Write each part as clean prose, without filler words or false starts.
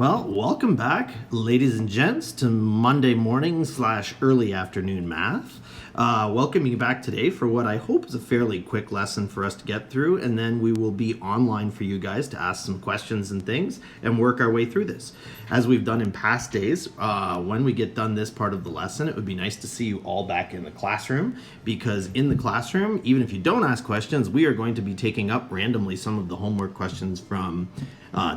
Well, welcome back, ladies and gents, to Monday morning / early afternoon math. Welcoming you back today for what I hope is a fairly quick lesson for us to get through, and then we will be online for you guys to ask some questions and things and work our way through this. As we've done in past days, when we get done this part of the lesson, it would be nice to see you all back in the classroom, because in the classroom, even if you don't ask questions, we are going to be taking up randomly some of the homework questions from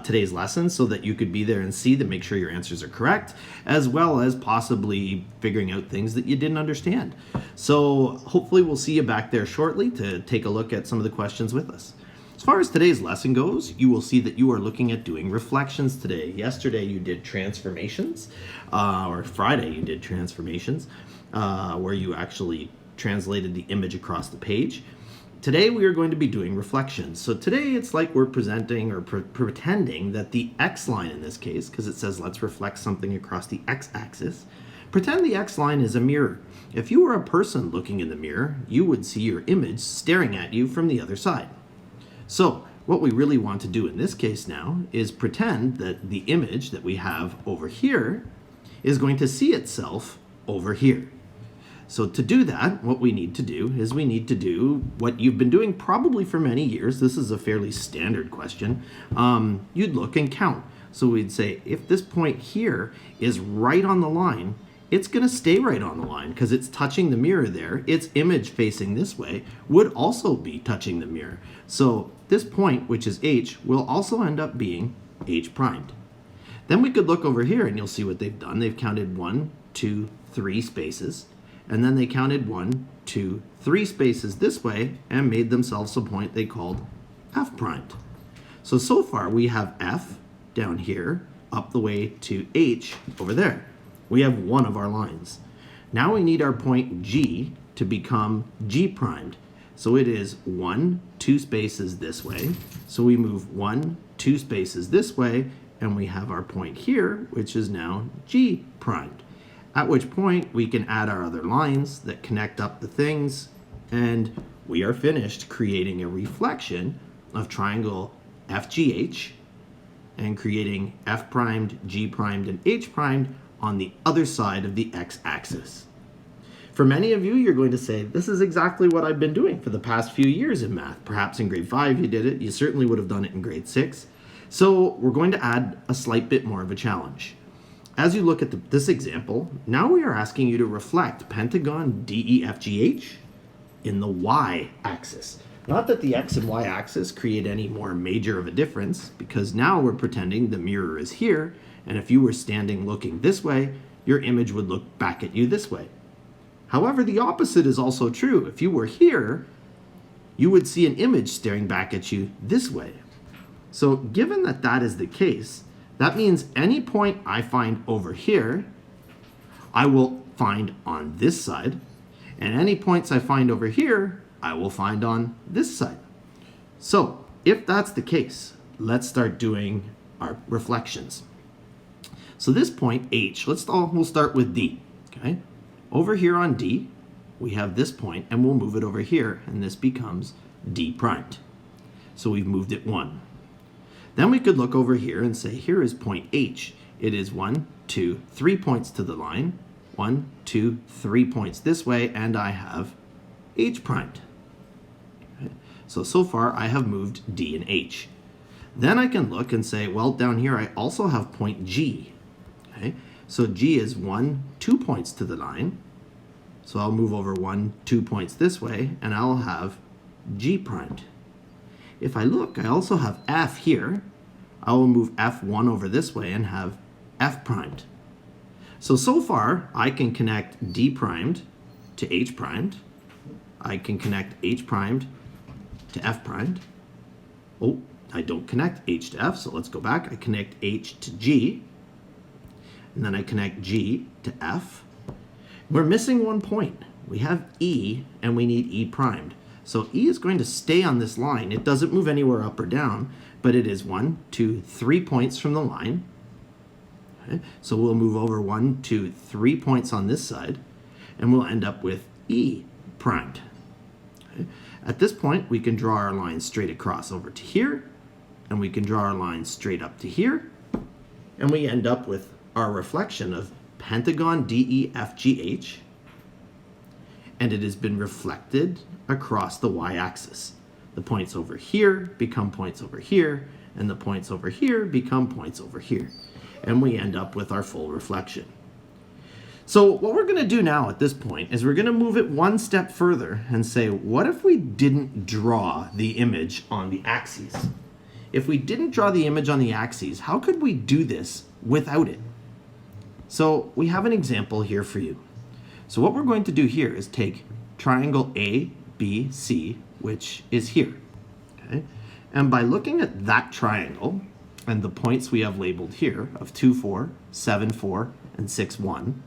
today's lesson so that you could be there and see to make sure your answers are correct, as well as possibly figuring out things that you didn't understand. So hopefully we'll see you back there shortly to take a look at some of the questions with us. As far as today's lesson goes, you will see that you are looking at doing reflections today. Yesterday you did transformations, or Friday you did transformations, where you actually translated the image across the page. Today we are going to be doing reflections. So today it's like we're presenting or pretending that the X line in this case, because it says let's reflect something across the X axis, pretend the X line is a mirror. If you were a person looking in the mirror, you would see your image staring at you from the other side. So what we really want to do in this case now is pretend that the image that we have over here is going to see itself over here. So to do that, what we need to do is we need to do what you've been doing probably for many years. This is a fairly standard question. You'd look and count. So we'd say if this point here is right on the line, it's going to stay right on the line because it's touching the mirror there. Its image facing this way would also be touching the mirror. So this point, which is H, will also end up being H primed. Then we could look over here and you'll see what they've done. They've counted 1, 2, 3 spaces. And then they counted 1, 2, 3 spaces this way and made themselves a point they called F primed. So far we have F down here up the way to H over there. We have one of our lines. Now we need our point G to become G primed. So it is 1, 2 spaces this way. So we move 1, 2 spaces this way and we have our point here, which is now G primed. At which point we can add our other lines that connect up the things, and we are finished creating a reflection of triangle FGH and creating F primed, G primed, and H primed on the other side of the X axis. For many of you, you're going to say, this is exactly what I've been doing for the past few years in math. Perhaps in grade 5 you did it. You certainly would have done it in grade 6. So we're going to add a slight bit more of a challenge. As you look at this example, now we are asking you to reflect pentagon DEFGH in the y-axis. Not that the x and y-axis create any more major of a difference, because now we're pretending the mirror is here, and if you were standing looking this way, your image would look back at you this way. However, the opposite is also true. If you were here, you would see an image staring back at you this way. So given that that is the case, that means any point I find over here, I will find on this side, and any points I find over here, I will find on this side. So if that's the case, let's start doing our reflections. So this point H, we'll start with D, okay? Over here on D, we have this point, and we'll move it over here, and this becomes D primed. So we've moved it 1. Then we could look over here and say, here is point H. It is 1, 2, 3 points to the line. 1, 2, 3 points this way, and I have H primed. Okay. So far I have moved D and H. Then I can look and say, well, down here I also have point G. Okay. So G is 1, 2 points to the line. So I'll move over 1, 2 points this way, and I'll have G primed. If I look, I also have F here. I will move F1 over this way and have F primed. So far, I can connect D primed to H primed. I can connect H primed to F primed. Oh, I don't connect H to F, so let's go back. I connect H to G, and then I connect G to F. We're missing one point. We have E, and we need E primed. So E is going to stay on this line. It doesn't move anywhere up or down, but it is 1, 2, 3 points from the line. Okay. So we'll move over 1, 2, 3 points on this side, and we'll end up with E primed. Okay. At this point, we can draw our line straight across over to here, and we can draw our line straight up to here, and we end up with our reflection of pentagon DEFGH, and it has been reflected across the y-axis. The points over here become points over here, and the points over here become points over here. And we end up with our full reflection. So what we're going to do now at this point is we're going to move it one step further and say, what if we didn't draw the image on the axes? If we didn't draw the image on the axes, how could we do this without it? So we have an example here for you. So what we're going to do here is take triangle ABC, which is here. Okay? And by looking at that triangle and the points we have labeled here of 2, 4, 7, 4, and 6, 1,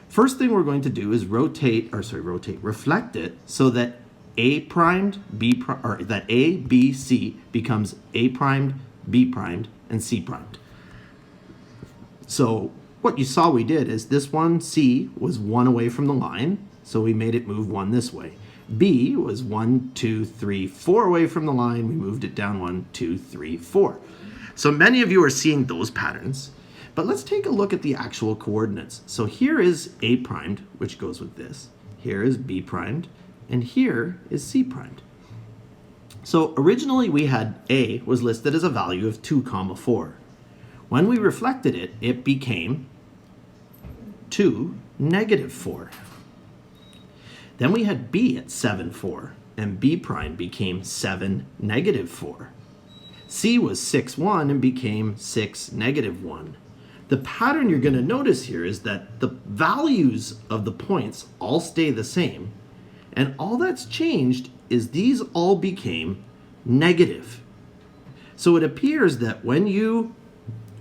first thing we're going to do is reflect it so that A primed, that A, B, C becomes A primed, B primed, and C primed. So what you saw we did is this one, C, was 1 away from the line, so we made it move 1 this way. B was 1, 2, 3, 4 away from the line, we moved it down 1, 2, 3, 4. So many of you are seeing those patterns, but let's take a look at the actual coordinates. So here is A primed, which goes with this. Here is B primed, and here is C primed. So originally we had A was listed as a value of 2, 4. When we reflected it, it became 2, -4. Then we had B at 7, 4, and B prime became 7, -4. C was 6, 1 and became 6, -1. The pattern you're going to notice here is that the values of the points all stay the same, and all that's changed is these all became negative. So it appears that when you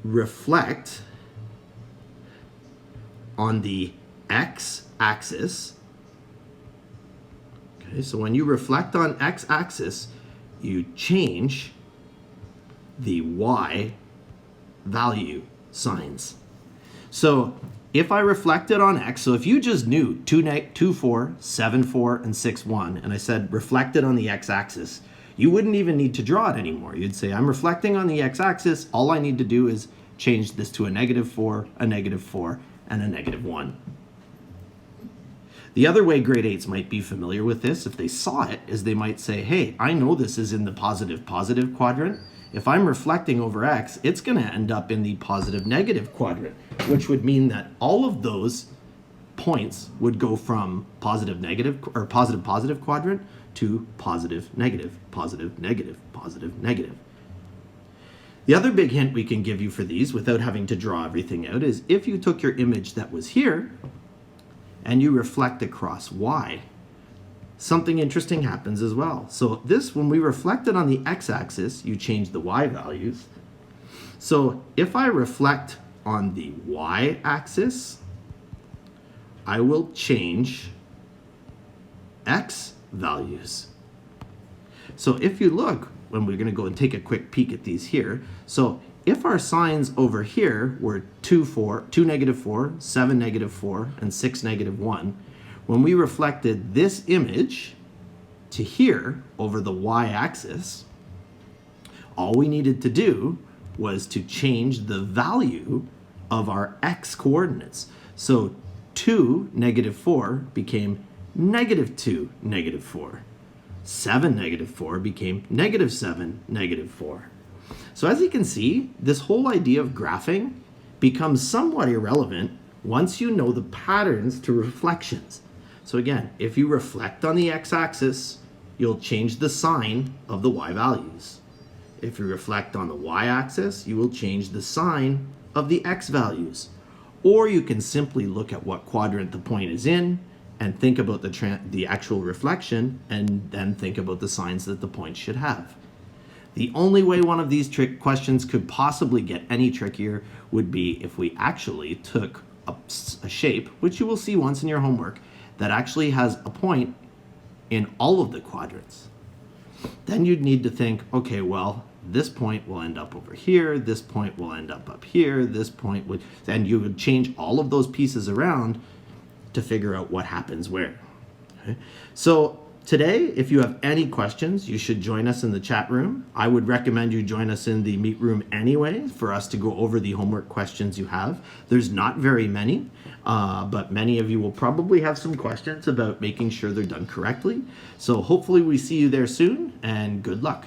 reflect on the x-axis, okay, so when you reflect on x-axis, you change the y value signs. So if I reflected on x, so if you just knew 2, 4, 7, 4, and 6, 1, and I said reflected on the x-axis, you wouldn't even need to draw it anymore. You'd say, I'm reflecting on the x-axis, all I need to do is change this to a -4, a -4, and a -1. The other way grade 8s might be familiar with this, if they saw it, is they might say, hey, I know this is in the positive quadrant. If I'm reflecting over x, it's going to end up in the positive negative quadrant, which would mean that all of those points would go from positive negative or positive quadrant to positive negative, positive negative, positive negative. The other big hint we can give you for these without having to draw everything out is if you took your image that was here and you reflect across y, something interesting happens as well. So this, when we reflected on the x-axis, you change the y values. So if I reflect on the y-axis, I will change x values. So if you look, when we're going to go and take a quick peek at these here, so if our signs over here were 2, 4, 2, -4, 7, -4, and 6, -1, when we reflected this image to here over the y-axis, all we needed to do was to change the value of our x coordinates. So 2, -4 became -2, -4. 7, -4 became -7, -4. So as you can see, this whole idea of graphing becomes somewhat irrelevant once you know the patterns to reflections. So again, if you reflect on the x-axis, you'll change the sign of the y values. If you reflect on the y-axis, you will change the sign of the x values. Or you can simply look at what quadrant the point is in and think about the actual reflection and then think about the signs that the point should have. The only way one of these trick questions could possibly get any trickier would be if we actually took a shape, which you will see once in your homework, that actually has a point in all of the quadrants. Then you'd need to think, okay, well, this point will end up over here, this point will end up here, this point would, and you would change all of those pieces around to figure out what happens where. Okay? So today, if you have any questions, you should join us in the chat room. I would recommend you join us in the meet room anyway for us to go over the homework questions you have. There's not very many, but many of you will probably have some questions about making sure they're done correctly. So hopefully we see you there soon, and good luck.